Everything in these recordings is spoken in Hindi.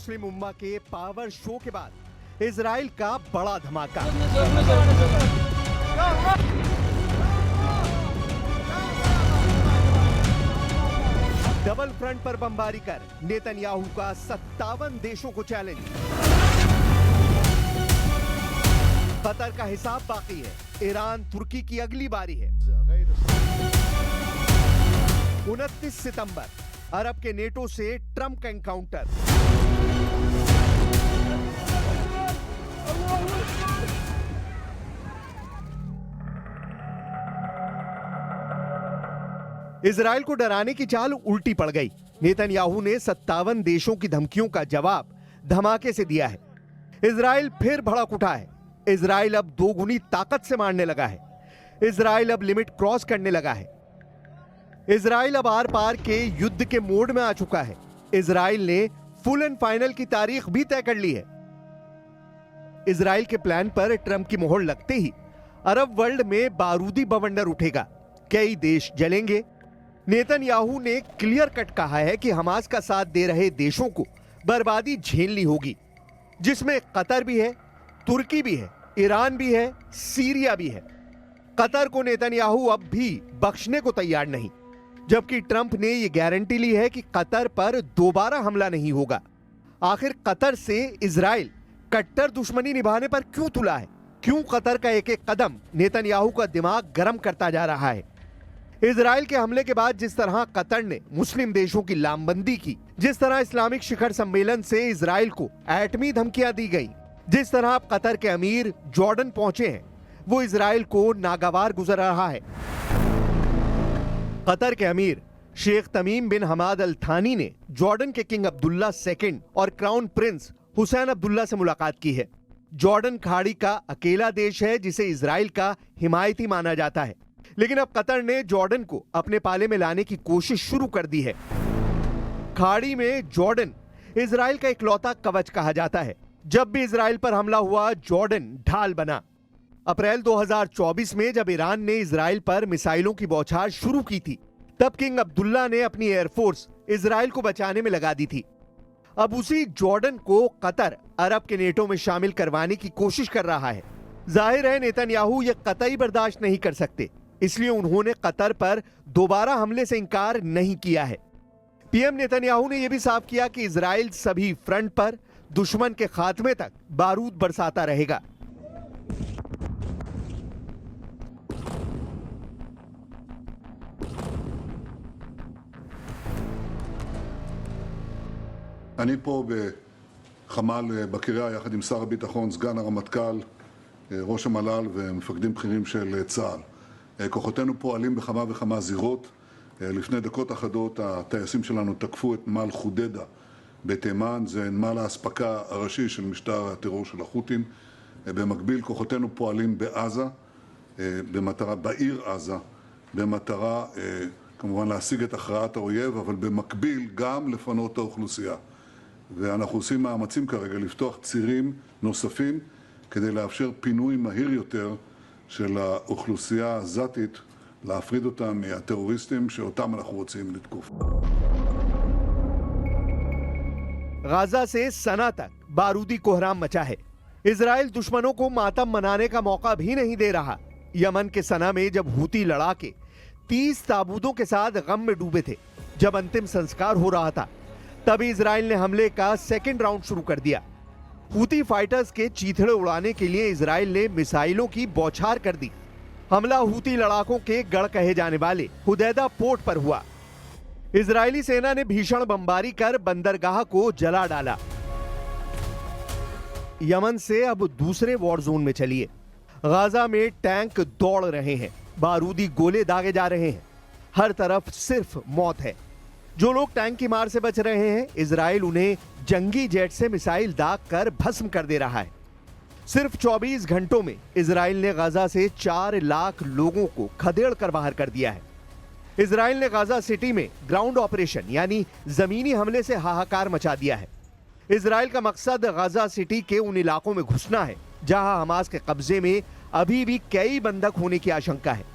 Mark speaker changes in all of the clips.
Speaker 1: मुस्लिम उम्मा के पावर शो के बाद इजराइल का बड़ा धमाका। डबल फ्रंट पर बमबारी कर नेतन्याहू का 57 देशों को चैलेंज। कतर का हिसाब बाकी है, ईरान तुर्की की अगली बारी है। 29 सितंबर अरब के नेटो से ट्रंप का एनकाउंटर। इजराइल को डराने की चाल उल्टी पड़ गई। नेतन्याहू ने 57 देशों की धमकियों का जवाब धमाके से दिया है। इजराइल फिर भड़क उठा है। इजराइल अब दोगुनी ताकत से मारने लगा है। इजराइल अब लिमिट क्रॉस करने लगा है। इजराइल अब आर पार के युद्ध के मोड में आ चुका है। इजराइल ने फुल एंड फाइनल की तारीख भी तय कर ली है। इजराइल के प्लान पर ट्रंप की मोहर लगते ही अरब वर्ल्ड में बारूदी बवंडर उठेगा, कई देश जलेंगे। नेतन्याहू ने क्लियर कट कहा है कि हमास का साथ दे रहे देशों को बर्बादी झेलनी होगी, जिसमें कतर भी है, तुर्की भी है, ईरान भी है, सीरिया भी है। कतर को नेतन्याहू अब भी बख्शने को तैयार नहीं, जबकि ट्रंप ने यह गारंटी ली है कि कतर पर दोबारा हमला नहीं होगा। आखिर कतर से इजराइल कट्टर दुश्मनी निभाने पर क्यों तुला है? क्यों कतर का एक एक कदम नेतन्याहू का दिमाग गर्म करता जा रहा है? इजराइल के हमले के बाद जिस तरह कतर ने मुस्लिम देशों की लामबंदी की, जिस तरह इस्लामिक शिखर सम्मेलन से इजराइल को एटमी धमकियां दी गई, जिस तरह अब कतर के अमीर जॉर्डन पहुंचे हैं, वो इजराइल को नागवार गुजर रहा है। कतर के अमीर शेख तमीम बिन हमाद अल थानी ने जॉर्डन के किंग अब्दुल्ला सेकंड और क्राउन प्रिंस हुसैन अब्दुल्ला से मुलाकात की है। जॉर्डन खाड़ी का अकेला देश है जिसे इजराइल का हिमायती माना जाता है, लेकिन अब कतर ने जॉर्डन को अपने पाले में लाने की कोशिश शुरू कर दी है। खाड़ी में जॉर्डन इजराइल का इकलौता कवच कहा जाता है। जब भी इजराइल पर हमला हुआ, जॉर्डन ढाल बना। अप्रैल 2024 में जब ईरान ने इजराइल पर मिसाइलों की बौछार शुरू की थी, तब किंग अब्दुल्ला ने अपनी एयरफोर्स इजराइल को बचाने में लगा दी थी। अब उसी जॉर्डन को कतर अरब के नेटो में शामिल करवाने की कोशिश कर रहा है। जाहिर है नेतन्याहू यह कतई बर्दाश्त नहीं कर सकते, इसलिए उन्होंने कतर पर दोबारा हमले से इंकार नहीं किया है। पीएम नेतन्याहू ने यह भी साफ किया कि इजराइल सभी फ्रंट पर दुश्मन के खात्मे तक बारूद बरसाता रहेगा।
Speaker 2: אני פה בחמ"ל בקריה יחד עם שר הביטחון, סגן הרמטכ"ל, ראש המל"ל ומפקדים בכירים של צה"ל. כוחותינו פועלים בכמה וכמה זירות. לפני דקות אחדות הטייסים שלנו תקפו את נמל חודדה בתימן, זה נמל האספקה הראשי של משטר הטרור של החות'ים. במקביל כוחותינו פועלים בעזה, בעיר עזה, במטרה כמובן להשיג את הכרעת האויב, אבל במקביל גם לפנות את האוכלוסייה. ואנחנו עושים מאמצים כרגע לפתוח צירים נוספים כדי לאפשר פינוי מהיר יותר של האוכלוסייה העזתית, להפריד אותם מהטרוריסטים שאותם אנחנו רוצים לתקוף.
Speaker 1: गाजा से सना तक बारूदी कोहराम मचा है। इजराइल दुश्मनों को मातम मनाने का मौका भी नहीं दे रहा। यमन के सना में जब हूती लड़ाके 30 ताबूतों के साथ गम में डूबे थे, जब अंतिम संस्कार हो रहा था, तभी इजराइल ने हमले का सेकेंड राउंड शुरू कर दिया। हूती फाइटर्स के चीथड़े उड़ाने के लिए इजराइल ने मिसाइलों की बौछार कर दी। हमला हूती लड़ाकों के गढ़ कहे जाने वाले हुदैदा पोर्ट पर हुआ। इजरायली सेना ने भीषण बमबारी कर बंदरगाह को जला डाला। यमन से अब दूसरे वॉर जोन में चलिए। गाजा में टैंक दौड़ रहे हैं, बारूदी गोले दागे जा रहे हैं, हर तरफ सिर्फ मौत है। जो लोग टैंक की मार से बच रहे हैं, इजराइल उन्हें जंगी जेट से मिसाइल दाग कर भस्म कर दे रहा है। सिर्फ 24 घंटों में इजराइल ने गाजा से 4 लाख लोगों को खदेड़ कर बाहर कर दिया है। इजराइल ने गाजा सिटी में ग्राउंड ऑपरेशन यानी जमीनी हमले से हाहाकार मचा दिया है। इजराइल का मकसद गाजा सिटी के उन इलाकों में घुसना है जहां हमास के कब्जे में अभी भी कई बंधक होने की आशंका है।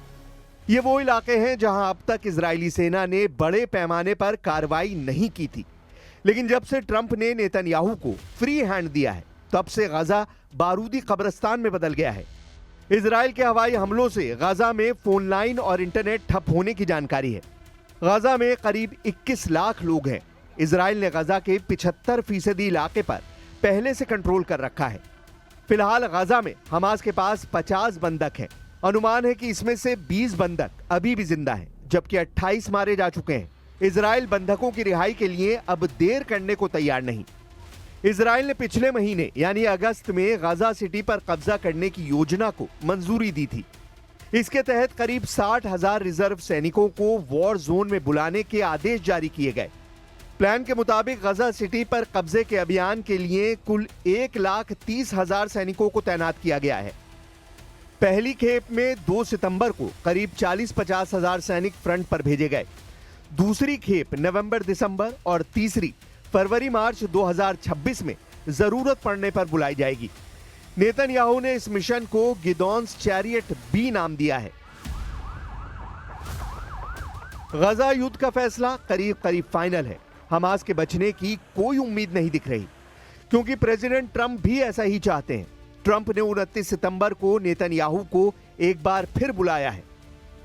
Speaker 1: ये वो इलाके हैं जहां अब तक इजरायली सेना ने बड़े पैमाने पर कार्रवाई नहीं की थी। लेकिन जब से ट्रंप ने नेतन्याहू को फ्री हैंड दिया है, तब से गाजा बारूदी कब्रिस्तान में बदल गया है। इजराइल के हवाई हमलों से गाजा में फोन लाइन और इंटरनेट ठप होने की जानकारी है। गाजा में करीब 21 लाख लोग हैं। इजराइल ने गाजा के 75% इलाके पर पहले से कंट्रोल कर रखा है। फिलहाल गाजा में हमास के पास 50 बंधक हैं। अनुमान है कि इसमें से 20 बंधक अभी भी जिंदा हैं, जबकि 28 मारे जा चुके हैं। इजराइल बंधकों की रिहाई के लिए अब देर करने को तैयार नहीं। इजराइल ने पिछले महीने यानी अगस्त में गाजा सिटी पर कब्जा करने की योजना को मंजूरी दी थी। इसके तहत करीब 60,000 रिजर्व सैनिकों को वॉर जोन में बुलाने के आदेश जारी किए गए। प्लान के मुताबिक गाजा सिटी पर कब्जे के अभियान के लिए कुल 1,30,000 सैनिकों को तैनात किया गया है। पहली खेप में 2 सितंबर को करीब 40-50 हजार सैनिक फ्रंट पर भेजे गए। दूसरी खेप नवंबर-दिसंबर और तीसरी फरवरी-मार्च 2026 में जरूरत पड़ने पर बुलाई जाएगी। नेतन्याहू ने इस मिशन को गिदोन्स चैरियट बी नाम दिया है। गाजा युद्ध का फैसला करीब करीब फाइनल है। हमास के बचने की कोई उम्मीद नहीं दिख रही, क्योंकि प्रेसिडेंट ट्रंप भी ऐसा ही चाहते हैं। ट्रंप ने 29 सितंबर को नेतन्याहू को एक बार फिर बुलाया है।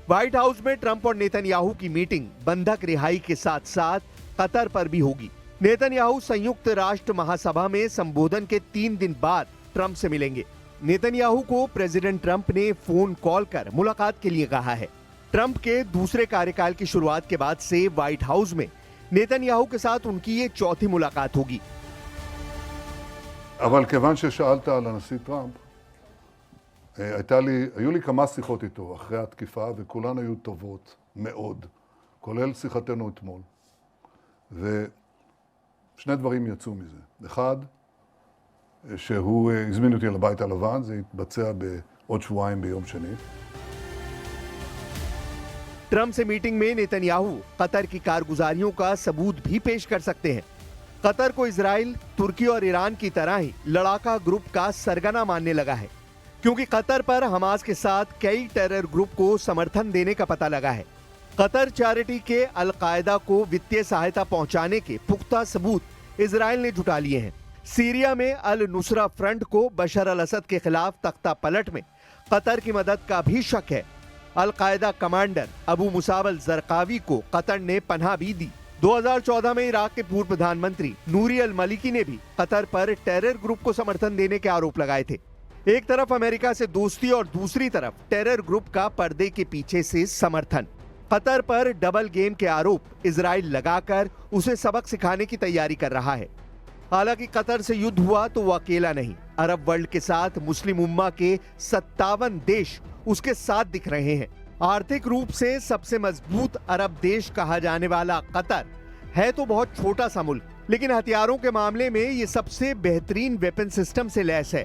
Speaker 1: व्हाइट हाउस में ट्रंप और नेतन्याहू की मीटिंग बंधक रिहाई के साथ साथ कतर पर भी होगी। नेतन्याहू संयुक्त राष्ट्र महासभा में संबोधन के 3 दिन बाद ट्रंप से मिलेंगे। नेतन्याहू को प्रेसिडेंट ट्रंप ने फोन कॉल कर मुलाकात के लिए कहा है। ट्रंप के दूसरे कार्यकाल की शुरुआत के बाद से व्हाइट हाउस में नेतन्याहू के साथ उनकी ये चौथी मुलाकात होगी।
Speaker 2: אבל כיוון ששאלת על הנשיא טראמפ, היו לי כמה שיחות איתו אחרי התקיפה, וכולן היו טובות מאוד, כולל שיחתנו אתמול. ושני דברים יצאו מזה. אחד, שהוא הזמין אותי לבית הלבן, זה יתבצע בעוד שבועיים ביום שני.
Speaker 1: ट्रंप से मीटिंग में नेतन्याहू कतर की कारगुजारियों का सबूत भी पेश कर सकते हैं। कतर को इजराइल, तुर्की और ईरान की तरह ही लड़ाका ग्रुप का सरगना मानने लगा है, क्योंकि कतर पर हमास के साथ कई टेरर ग्रुप को समर्थन देने का पता लगा है। कतर चैरिटी के अल-कायदा को वित्तीय सहायता पहुंचाने के पुख्ता सबूत इजराइल ने जुटा लिए हैं। सीरिया में अल-नुसरा फ्रंट को बशर अल-असद के खिलाफ तख्ता पलट में कतर की मदद का भी शक है। Al Qaeda commander Abu Musab al Zarqawi को कतर ने पनाह भी दी। 2014 में इराक के पूर्व प्रधानमंत्री नूरी अल-मलिकी ने भी कतर पर टेरर ग्रुप को समर्थन देने के आरोप लगाए थे। एक तरफ अमेरिका से दोस्ती और दूसरी तरफ टेरर ग्रुप का पर्दे के पीछे से समर्थन। कतर पर डबल गेम के आरोप इजराइल लगाकर उसे सबक सिखाने की तैयारी कर रहा है। हालांकि कतर से युद्ध हुआ तो वो अकेला नहीं। अरब वर्ल्ड के साथ मुस्लिम उम्मा के 57 देश उसके साथ दिख रहे हैं। आर्थिक रूप से सबसे मजबूत अरब देश कहा जाने वाला कतर है तो बहुत छोटा सा मुल्क, लेकिन हथियारों के मामले में ये सबसे बेहतरीन वेपन सिस्टम से लैस है।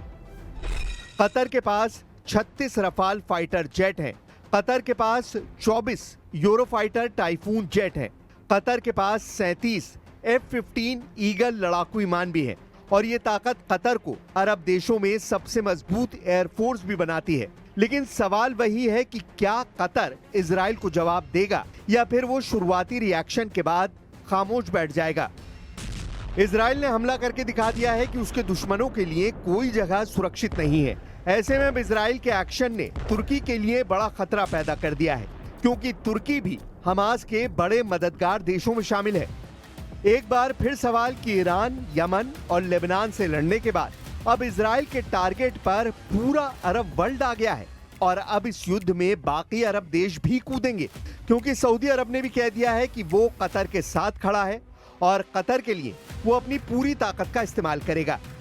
Speaker 1: कतर के पास 36 रफाल फाइटर जेट हैं। कतर के पास 24 यूरोफाइटर टाइफून जेट हैं। कतर के पास 37 F-15 ईगल लड़ाकू विमान भी हैं। और ये ताकत कतर को अरब देशों में सबसे मजबूत एयरफोर्स भी बनाती है। लेकिन सवाल वही है कि क्या कतर इजराइल को जवाब देगा या फिर वो शुरुआती रिएक्शन के बाद खामोश बैठ जाएगा। इजराइल ने हमला करके दिखा दिया है कि उसके दुश्मनों के लिए कोई जगह सुरक्षित नहीं है। ऐसे में अब इजराइल के एक्शन ने तुर्की के लिए बड़ा खतरा पैदा कर दिया है, क्योंकि तुर्की भी हमास के बड़े मददगार देशों में शामिल है। एक बार फिर सवाल कि ईरान, यमन और लेबनान से लड़ने के बाद अब इजराइल के टारगेट पर पूरा अरब वर्ल्ड आ गया है। और अब इस युद्ध में बाकी अरब देश भी कूदेंगे, क्योंकि सऊदी अरब ने भी कह दिया है कि वो कतर के साथ खड़ा है और कतर के लिए वो अपनी पूरी ताकत का इस्तेमाल करेगा।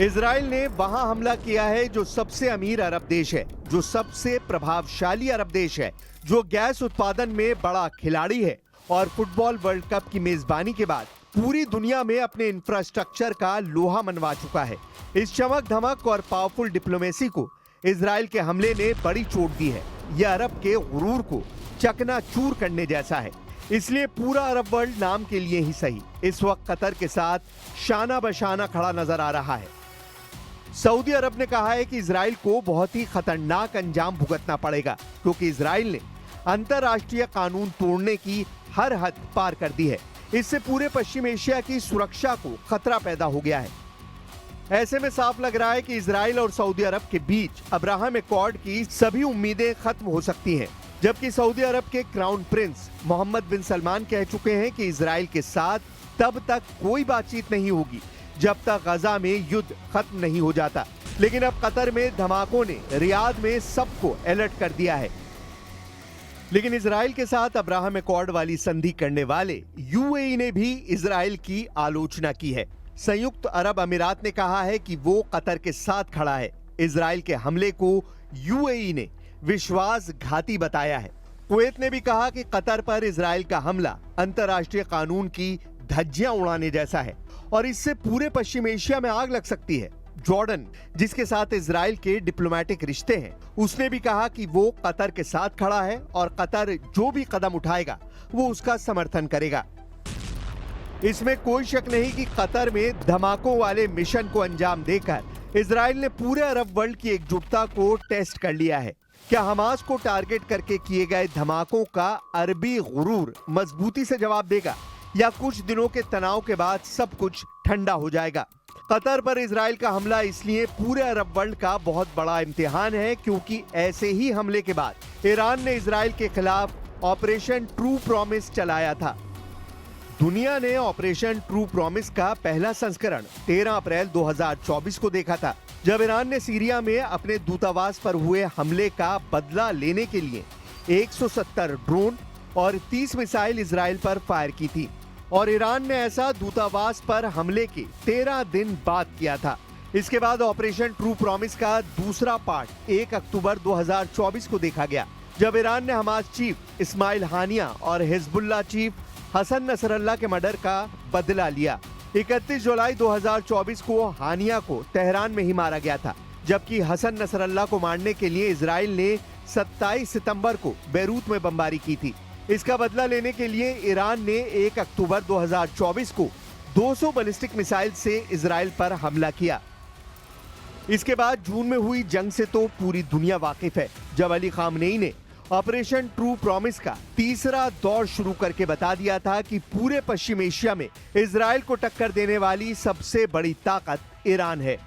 Speaker 1: इजराइल ने वहां हमला किया है जो सबसे अमीर अरब देश है, जो सबसे प्रभावशाली अरब देश है, जो गैस उत्पादन में बड़ा खिलाड़ी है और फुटबॉल वर्ल्ड कप की मेजबानी के बाद पूरी दुनिया में अपने इंफ्रास्ट्रक्चर का लोहा मनवा चुका है। इस चमक धमक और पावरफुल डिप्लोमेसी को इजराइल के हमले ने बड़ी चोट दी है। यह अरब के गुरूर को चकनाचूर करने जैसा है। इसलिए पूरा अरब वर्ल्ड नाम के लिए ही सही इस वक्त कतर के साथ शाना बशाना खड़ा नजर आ रहा है। सऊदी अरब ने कहा है कि इजराइल को बहुत ही खतरनाक अंजाम भुगतना पड़ेगा, क्योंकि इजराइल ने अंतर्राष्ट्रीय कानून तोड़ने की हर हद पार कर दी है। इससे पूरे पश्चिम एशिया की सुरक्षा को खतरा पैदा हो गया है। ऐसे में साफ लग रहा है कि इजराइल और सऊदी अरब के बीच अब्राहम एकॉर्ड की सभी उम्मीदें खत्म हो सकती हैं, जबकि सऊदी अरब के क्राउन प्रिंस मोहम्मद बिन सलमान कह चुके हैं कि इजराइल के साथ तब तक कोई बातचीत नहीं होगी जब तक गजा में युद्ध खत्म नहीं हो जाता। लेकिन अब कतर में धमाकों ने रियाद में सबको अलर्ट कर दिया है। लेकिन इजराइल के साथ अब्राहम एकॉर्ड वाली संधि करने वाले यूएई ने भी इजराइल की आलोचना की है। संयुक्त अरब अमीरात ने कहा है कि वो कतर के साथ खड़ा है। इजराइल के हमले को यूएई ने विश्वासघाती बताया है। कुवैत ने भी कहा कि कतर पर इजराइल का हमला अंतर्राष्ट्रीय कानून की धज्जियां उड़ाने जैसा है और इससे पूरे पश्चिम एशिया में आग लग सकती है। जॉर्डन, जिसके साथ इजराइल के डिप्लोमेटिक रिश्ते हैं, उसने भी कहा कि वो कतर के साथ खड़ा है और कतर जो भी कदम उठाएगा वो उसका समर्थन करेगा। इसमें कोई शक नहीं कि कतर में धमाकों वाले मिशन को अंजाम देकर इजराइल ने पूरे अरब वर्ल्ड की एकजुटता को टेस्ट कर लिया है। क्या हमास को टारगेट करके किए गए धमाकों का अरबी गुरूर मजबूती से जवाब देगा या कुछ दिनों के तनाव के बाद सब कुछ ठंडा हो जाएगा? कतर पर इजराइल का हमला इसलिए पूरे अरब वर्ल्ड का बहुत बड़ा इम्तिहान है, क्योंकि ऐसे ही हमले के बाद ईरान ने इजराइल के खिलाफ ऑपरेशन ट्रू प्रॉमिस चलाया था। दुनिया ने ऑपरेशन ट्रू प्रॉमिस का पहला संस्करण 13 अप्रैल 2024 को देखा था, जब ईरान ने सीरिया में अपने दूतावास पर हुए हमले का बदला लेने के लिए 170 ड्रोन और 30 मिसाइल इजराइल पर फायर की थी। और ईरान ने ऐसा दूतावास पर हमले के 13 दिन बाद किया था। इसके बाद ऑपरेशन ट्रू प्रॉमिस का दूसरा पार्ट 1 अक्टूबर 2024 को देखा गया, जब ईरान ने हमास चीफ इस्माइल हानिया और हिजबुल्लाह चीफ हसन नसरल्लाह के मर्डर का बदला लिया। 31 जुलाई 2024 को हानिया को तेहरान में ही मारा गया था, जबकि हसन नसरल्लाह को मारने के लिए इजराइल ने 27 सितंबर को बेरूत में बमबारी की थी। इसका बदला लेने के लिए ईरान ने 1 अक्टूबर 2024 को 200 बैलिस्टिक मिसाइल से इजराइल पर हमला किया। इसके बाद जून में हुई जंग से तो पूरी दुनिया वाकिफ है, जब अली खामनेई ने ऑपरेशन ट्रू प्रॉमिस का तीसरा दौर शुरू करके बता दिया था कि पूरे पश्चिम एशिया में इजराइल को टक्कर देने वाली सबसे बड़ी ताकत ईरान है।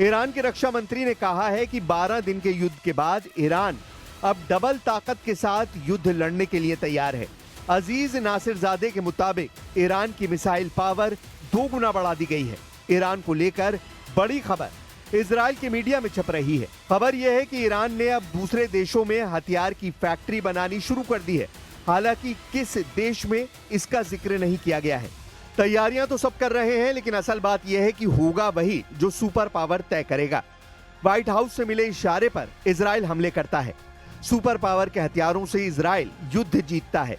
Speaker 1: ईरान के रक्षा मंत्री ने कहा है कि 12 दिन के युद्ध के बाद ईरान अब डबल ताकत के साथ युद्ध लड़ने के लिए तैयार है। अजीज नासिरजादे के मुताबिक ईरान की मिसाइल पावर 2 गुना बढ़ा दी गई है। ईरान को लेकर बड़ी खबर इजराइल के मीडिया में छप रही है। खबर यह है कि ईरान ने अब दूसरे देशों में हथियार की फैक्ट्री बनानी शुरू कर दी है। हालांकि किस देश में इसका जिक्र नहीं किया गया है। तैयारियां तो सब कर रहे हैं, लेकिन असल बात यह है कि होगा वही जो सुपर पावर तय करेगा। व्हाइट हाउस से मिले इशारे पर इजराइल हमले करता है। सुपर पावर के हथियारों से इजराइल युद्ध जीतता है।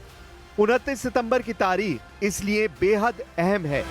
Speaker 1: 29 सितंबर की तारीख इसलिए बेहद अहम है।